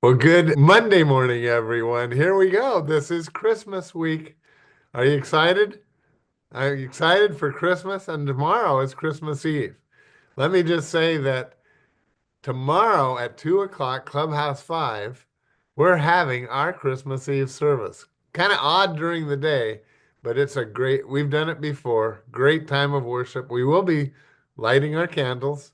Well, good Monday morning, everyone. Here we go. This is Christmas week. Are you excited? Are you excited for Christmas? And tomorrow is Christmas Eve. Let me just say that tomorrow at 2 o'clock, Clubhouse 5, we're having our Christmas Eve service. Kind of odd during the day, but we've done it before. Great time of worship. We will be lighting our candles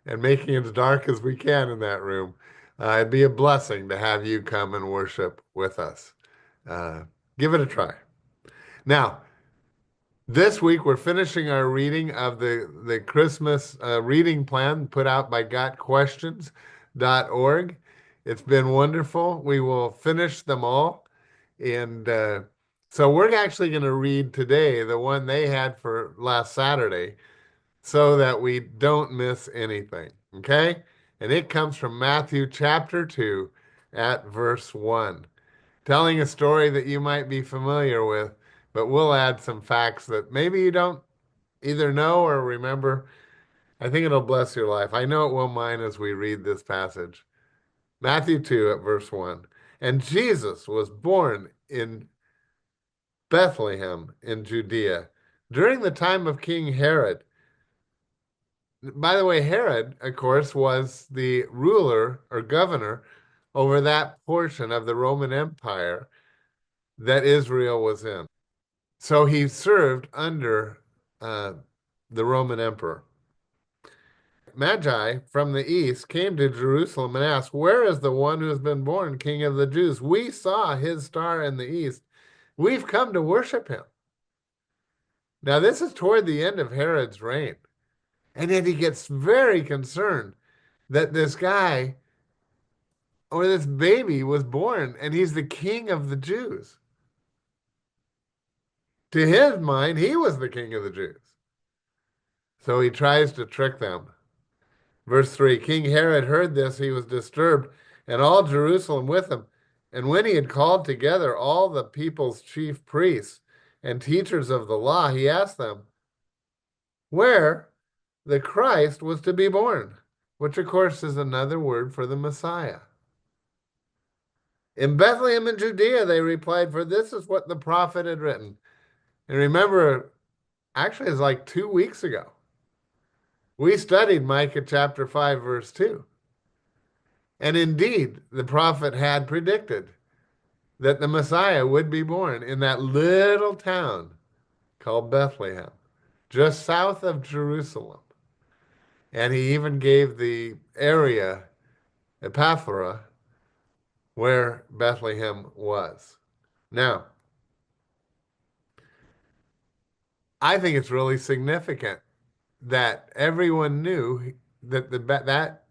and making it as dark as we can in that room. It'd be a blessing to have you come and worship with us. Uh, Give it a try. Now, this week we're finishing our reading of the Christmas reading plan put out by gotquestions.org. It's been wonderful. We will finish them all. And so we're actually going to read today the one they had for last Saturday so that we don't miss anything. Okay? And it comes from Matthew chapter 2 at verse 1, telling a story that you might be familiar with, but we'll add some facts that maybe you don't either know or remember. I think it'll bless your life. I know it will mine as we read this passage. Matthew 2 at verse 1. And Jesus was born in Bethlehem in Judea during the time of King Herod. By the way, Herod, of course, was the ruler or governor over that portion of the Roman Empire that Israel was in. So he served under uh, the Roman emperor. Magi from the east came to Jerusalem and asked, "Where is the one who has been born King of the Jews? We saw his star in the east. We've come to worship him." Now, this is toward the end of Herod's reign. And yet he gets very concerned that this guy or this baby was born and he's the king of the Jews. To his mind, he was the king of the Jews. So he tries to trick them. Verse 3, King Herod heard this, he was disturbed, and all Jerusalem with him. And when he had called together all the people's chief priests and teachers of the law, he asked them where the Christ was to be born, which of course is another word for the Messiah. In Bethlehem in Judea, they replied, for this is what the prophet had written. And remember, actually, it's like 2 weeks ago. We studied Micah chapter 5, verse 2. And indeed, the prophet had predicted that the Messiah would be born in that little town called Bethlehem, just south of Jerusalem. And he even gave the area, Epaphra, where Bethlehem was. Now, I think it's really significant that everyone knew that that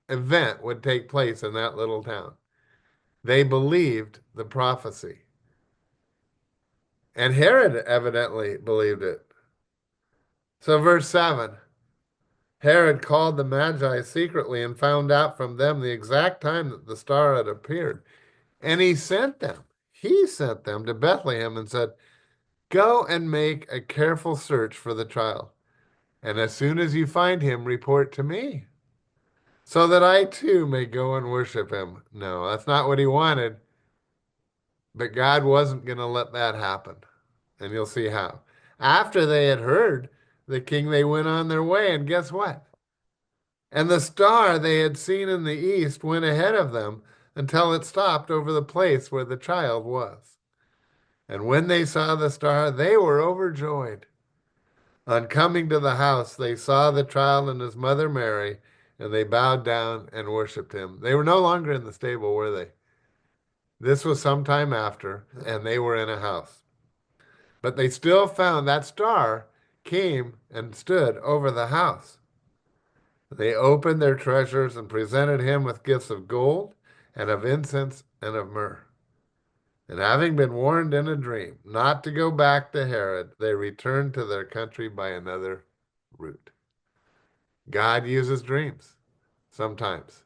event would take place in that little town. They believed the prophecy. And Herod evidently believed it. So, verse 7, Herod called the Magi secretly and found out from them the exact time that the star had appeared. And he sent them to Bethlehem and said, go and make a careful search for the child. And as soon as you find him, report to me, so that I too may go and worship him. No, that's not what he wanted. But God wasn't going to let that happen. And you'll see how. After they had heard the king, they went on their way. And guess what? And the star they had seen in the east went ahead of them until it stopped over the place where the child was. And when they saw the star, they were overjoyed. On coming to the house, they saw the child and his mother Mary, and they bowed down and worshiped him. They were no longer in the stable, were they? This was some time after, and they were in a house. But they still found that star came and stood over the house. They opened their treasures and presented him with gifts of gold and of incense and of myrrh. And having been warned in a dream not to go back to Herod, they returned to their country by another route. God uses dreams sometimes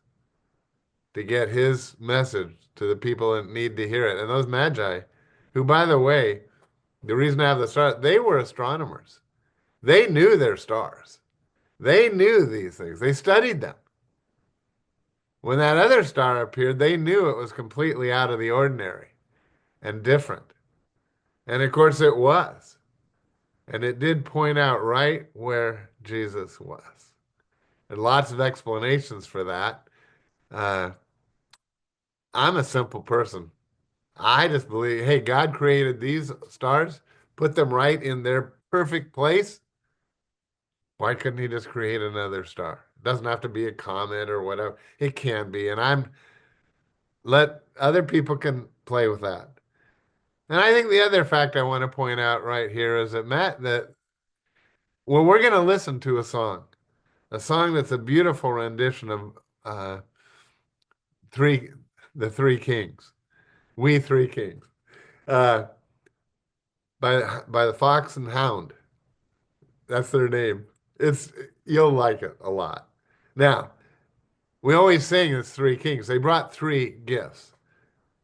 to get his message to the people that need to hear it. And those magi, who, by the way, the reason I have the star, they were astronomers. They knew their stars. They knew these things. They studied them. When that other star appeared, they knew it was completely out of the ordinary and different. And of course it was. And it did point out right where Jesus was. And lots of explanations for that. Uh, I'm a simple person. I just believe, hey, God created these stars, put them right in their perfect place. Why couldn't he just create another star? It doesn't have to be a comet or whatever. It can be. And let other people can play with that. And I think the other fact I want to point out right here is that well, we're going to listen to a song that's a beautiful rendition of uh, three, the Three Kings, We Three Kings, uh, by the Fox and Hound. That's their name. You'll like it a lot. Now, we always sing it's Three Kings. They brought three gifts.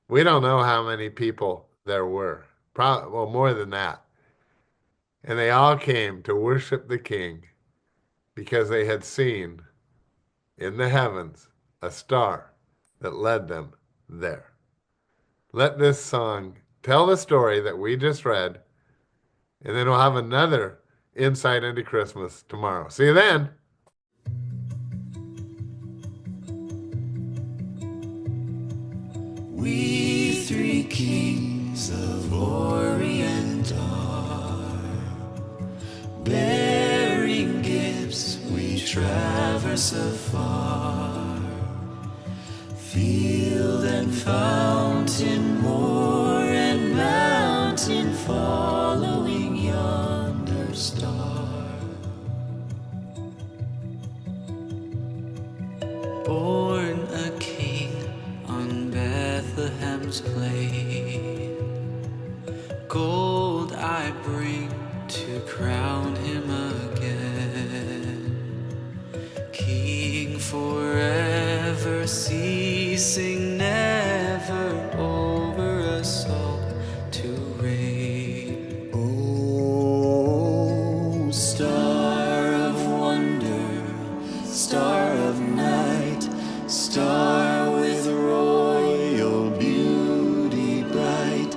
We don't know how many people there were. Probably, well, more than that. And they all came to worship the King because they had seen in the heavens a star that led them there. Let this song tell the story that we just read, and then we'll have another insight into Christmas tomorrow. See you then. We three kings of Orient are, bearing gifts we traverse afar, field and fountain, moor and mountain, following yonder star. Born a king on Bethlehem's plain, gold I bring to crown him again. King forever, ceasing never, over us all to reign. Oh, star of wonder, star of night, star with royal beauty bright,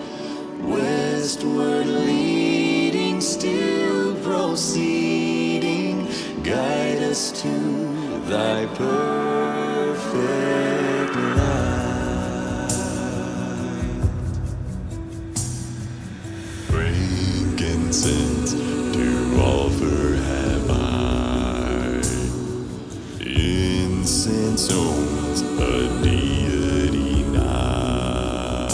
westward leading, still proceeding, guide us to thy perfect light. Frankincense to offer have I, incense owns a deity nigh,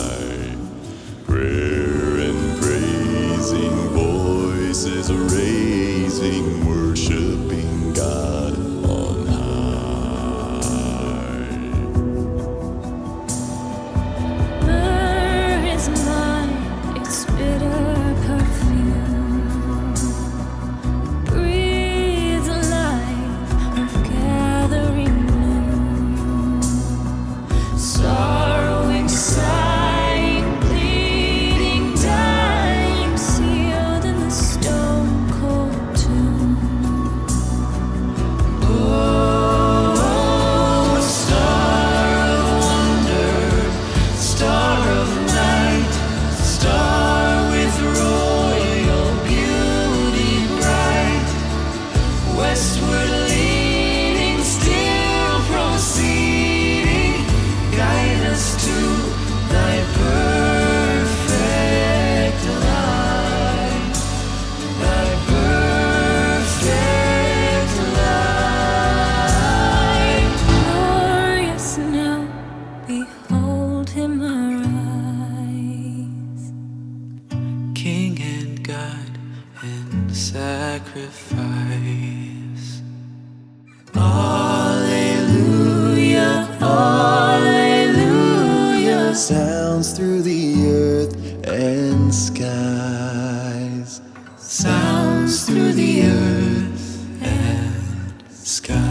prayer and praising voices raising, worshiping God on high. Myrrh is mine, its bitter perfume breathes life of gathering bloom. Sorrowing, sighing, bleeding, dying, sealed in the stone cold tomb. Oh, star of wonder, star of night, star with royal beauty bright, westward leading, still proceeding, guide us to thy perfect light, thy perfect light. Glorious now, behold him arise, King and God and sacrifice. Alleluia, alleluia, sounds through the earth and skies, sounds through the earth and skies.